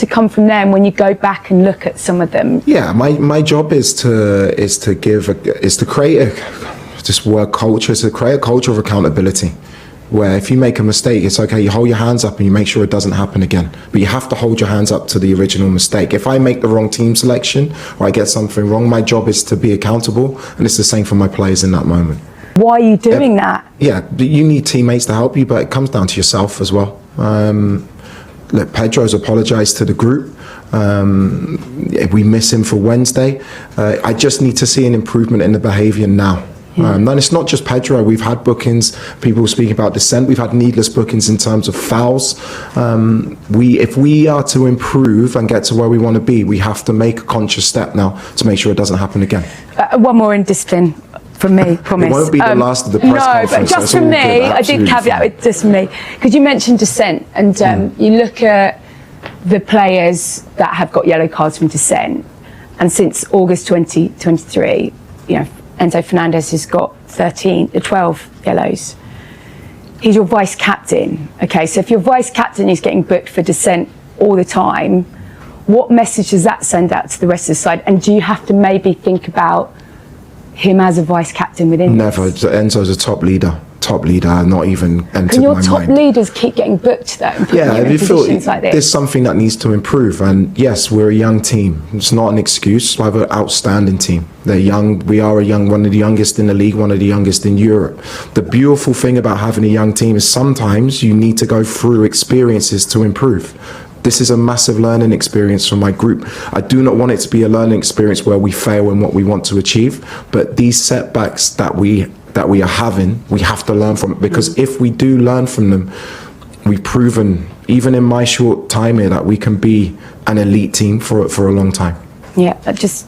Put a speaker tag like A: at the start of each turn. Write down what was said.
A: to come from them when you go back and look at some of them?
B: Yeah, my job is to create this word culture, to create a culture of accountability, where if you make a mistake, it's okay, you hold your hands up and you make sure it doesn't happen again. But you have to hold your hands up to the original mistake. If I make the wrong team selection or I get something wrong, my job is to be accountable, and it's the same for my players in that moment.
A: Why are you doing that?
B: Yeah, you need teammates to help you, but it comes down to yourself as well. Look, Pedro's apologised to the group. We miss him for Wednesday. I just need to see an improvement in the behaviour now. And it's not just Pedro. We've had bookings, people speaking about dissent. We've had needless bookings in terms of fouls. If we are to improve and get to where we want to be, we have to make a conscious step now to make sure it doesn't happen again.
A: One more in discipline from me, promise.
B: It won't be the last of the press conference.
A: No, but just from me, I did caveat with just from me, because you mentioned dissent, and you look at the players that have got yellow cards from dissent, and since August 2023, you know, Enzo Fernandez has got 12 yellows. He's your vice captain. Okay, so if your vice captain is getting booked for dissent all the time, what message does that send out to the rest of the side? And do you have to maybe think about him as a vice captain within
B: Never.
A: this?
B: Enzo's a top leader, not even entered my mind.
A: Can your top leaders keep getting booked though?
B: Yeah,
A: in positions like this?
B: There's something that needs to improve, and yes, we're a young team. It's not an excuse. We have an outstanding team. They're young. We are one of the youngest in the league, one of the youngest in Europe. The beautiful thing about having a young team is sometimes you need to go through experiences to improve. This is a massive learning experience for my group. I do not want it to be a learning experience where we fail in what we want to achieve, but these setbacks that we are having, we have to learn from it, because if we do learn from them, we've proven, even in my short time here, that we can be an elite team for a long time.
A: Yeah, just